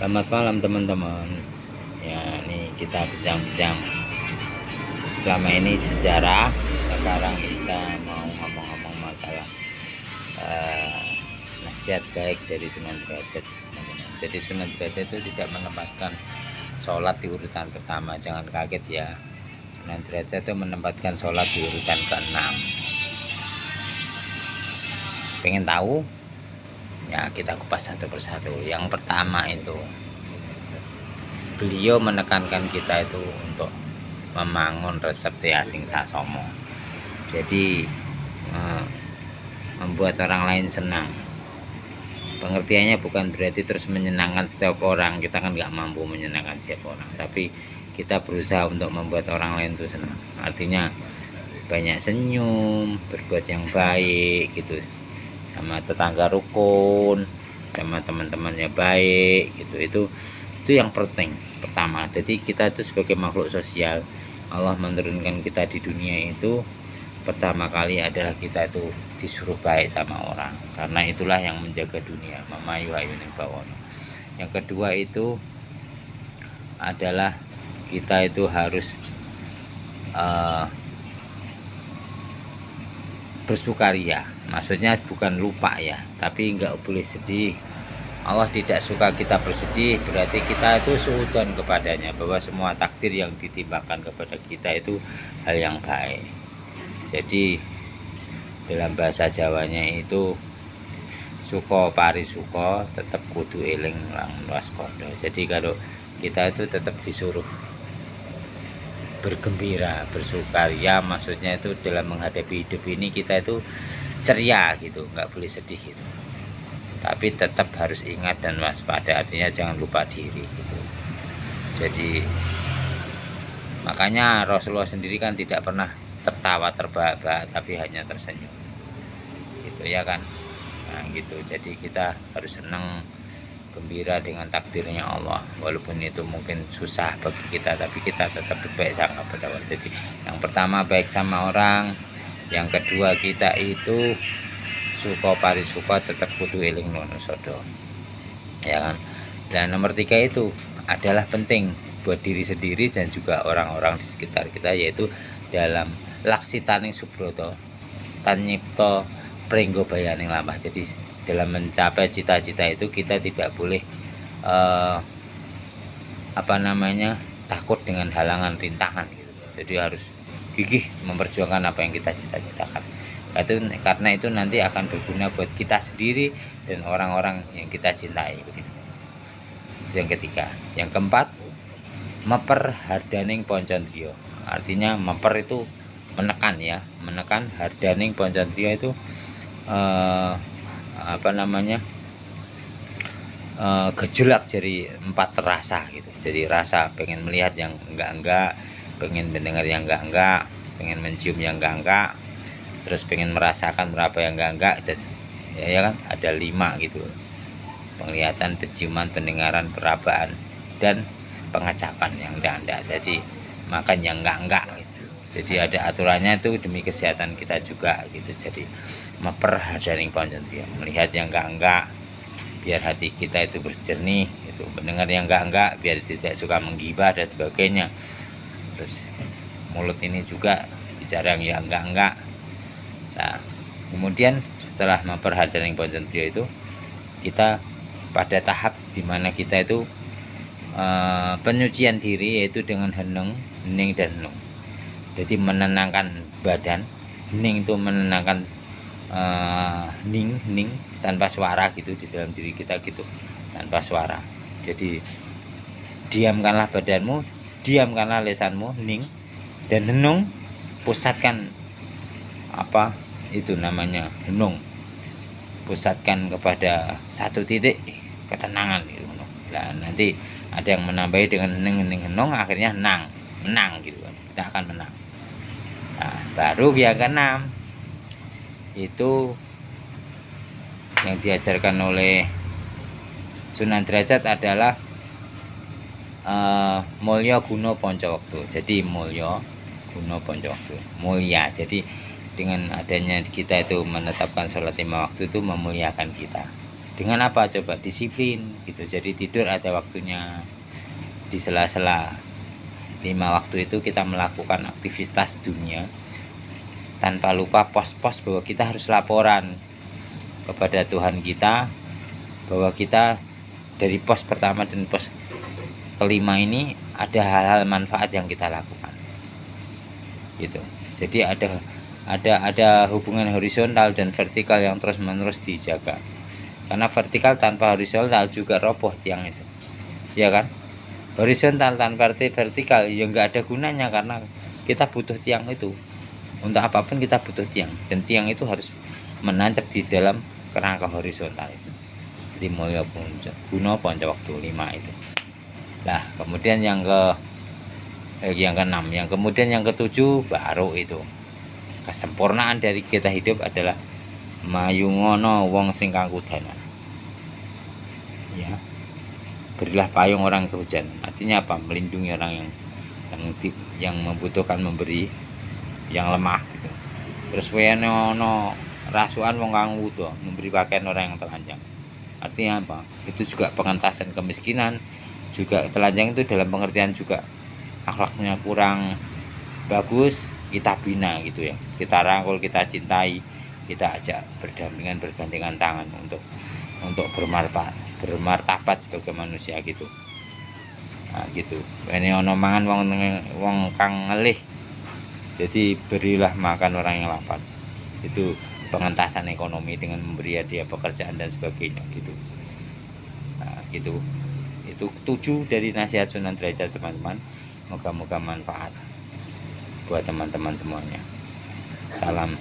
Selamat malam teman-teman. Ya, ini kita bincang-bincang selama ini sejarah. Sekarang kita mau ngomong-ngomong masalah nasihat baik dari Sunan Derajat, teman-teman. Jadi Sunan Derajat itu tidak menempatkan sholat di urutan pertama. Jangan kaget ya. Sunan Derajat itu menempatkan sholat di urutan ke-6. Pengen tahu? Ya, kita kupas satu persatu. Yang pertama itu, beliau menekankan kita itu untuk membangun resep asing sasomo. Jadi membuat orang lain senang. Pengertiannya bukan berarti terus menyenangkan setiap orang. Kita kan nggak mampu menyenangkan siapa orang, tapi kita berusaha untuk membuat orang lain itu senang. Artinya banyak senyum, berbuat yang baik gitu, sama tetangga rukun, sama teman-temannya baik gitu. Itu yang penting pertama. Jadi kita itu sebagai makhluk sosial, Allah menurunkan kita di dunia itu pertama kali adalah kita itu disuruh baik sama orang, karena itulah yang menjaga dunia. Mamayu ayuning bawono. Yang kedua itu adalah kita itu harus bersukaria. Maksudnya bukan lupa ya, tapi nggak boleh sedih. Allah tidak suka kita bersedih, berarti kita itu suudzon kepadanya, bahwa semua takdir yang ditimpakan kepada kita itu hal yang baik. Jadi dalam bahasa Jawanya itu suko pari suko tetap kudu eling lang waspada. Jadi kalau kita itu tetap disuruh bergembira, bersukaria, maksudnya itu dalam menghadapi hidup ini kita itu ceria gitu, nggak boleh sedih gitu. Tapi tetap harus ingat dan waspada, artinya jangan lupa diri gitu. Jadi makanya Rasulullah sendiri kan tidak pernah tertawa terbahak-bahak, tapi hanya tersenyum gitu ya kan. Nah gitu, jadi kita harus senang, gembira dengan takdirnya Allah, walaupun itu mungkin susah bagi kita, tapi kita tetap baik sangka pada Allah. Jadi yang pertama baik sama orang, yang kedua kita itu suka pari suka tetap kudu eling nono sodo ya kan. Dan nomor 3 itu adalah penting buat diri sendiri dan juga orang-orang di sekitar kita, yaitu dalam laksitaning subroto tanyipto pringgo bayaning lamah. Jadi dalam mencapai cita-cita itu kita tidak boleh takut dengan halangan rintangan gitu. Jadi harus gigih memperjuangkan apa yang kita cita-citakan. Karena itu nanti akan berguna buat kita sendiri dan orang-orang yang kita cintai begitu. Yang ketiga. Yang keempat, meper hardaning poncondriyo. Artinya meper itu menekan ya, menekan hardaning poncondriyo itu gejolak jadi 4 rasa gitu. Jadi rasa pengen melihat yang enggak, pengen mendengar yang enggak, pengen mencium yang enggak, terus pengen merasakan berapa yang enggak, dan ya kan ada 5 gitu: penglihatan, penciuman, pendengaran, perabaan, dan pengacapan yang enggak. Jadi makan yang enggak gitu. Jadi ada aturannya itu demi kesehatan kita juga gitu. Jadi meper hadaring poncondriyo, melihat yang enggak biar hati kita itu berjernih itu, mendengar yang enggak biar tidak suka menggibah dan sebagainya. Terus mulut ini juga bicara yang enggak. Nah, kemudian setelah memperhatikan poncondriyo itu, kita pada tahap dimana kita itu penyucian diri, yaitu dengan hening dan henung. Jadi menenangkan badan, hening itu menenangkan hening tanpa suara gitu di dalam diri kita gitu, tanpa suara. Jadi diamkanlah badanmu, diamkanlah lisanmu, hening dan henung, pusatkan itu namanya henung, pusatkan kepada satu titik ketenangan gitu. Nah, nanti ada yang menambahi dengan hening henung, akhirnya menang gitu kan. Kita akan menang. Nah, baru yang keenam itu yang diajarkan oleh Sunan Derajat adalah mulya guna panca waktu. Jadi mulya guna panca waktu, mulia. Jadi dengan adanya kita itu menetapkan sholat 5 waktu itu memuliakan kita Dengan apa coba? Disiplin gitu. Jadi tidur ada waktunya, di sela-sela 5 waktu itu kita melakukan aktivitas dunia tanpa lupa pos-pos bahwa kita harus laporan kepada Tuhan kita bahwa kita dari pos pertama dan pos kelima ini ada hal-hal manfaat yang kita lakukan gitu. Jadi ada hubungan horizontal dan vertikal yang terus-menerus dijaga, karena vertikal tanpa horizontal juga roboh tiang itu, ya kan? Horizontal tanpa vertikal ya nggak ada gunanya, karena kita butuh tiang itu. Untuk apapun kita butuh tiang, dan tiang itu harus menancap di dalam kerangka horizontal itu. Di mulya guna ponco waktu 5 itu. Nah, kemudian yang keenam, yang kemudian yang ketujuh baru itu kesempurnaan dari kita hidup adalah mayungono wong sing kangkudanan. Ya. Berilah payung orang kehujanan. Artinya apa? Melindungi orang yang membutuhkan, memberi yang lemah gitu. Terus ono rasukan wong kang wudo, memberi pakaian orang yang telanjang. Artinya apa? Itu juga pengentasan kemiskinan. Juga telanjang itu dalam pengertian juga akhlaknya kurang bagus, kita bina gitu ya. Kita rangkul, kita cintai, kita ajak berdampingan, bergandengan tangan untuk bermartabat sebagai manusia gitu. Nah, gitu. Ini ono mangan wong kang ngelih. Jadi berilah makan orang yang lapar. Itu pengentasan ekonomi dengan memberi dia pekerjaan dan sebagainya gitu. Nah, gitu. Itu 7 dari nasihat Sunan Derajat, teman-teman. Moga-moga manfaat buat teman-teman semuanya. Salam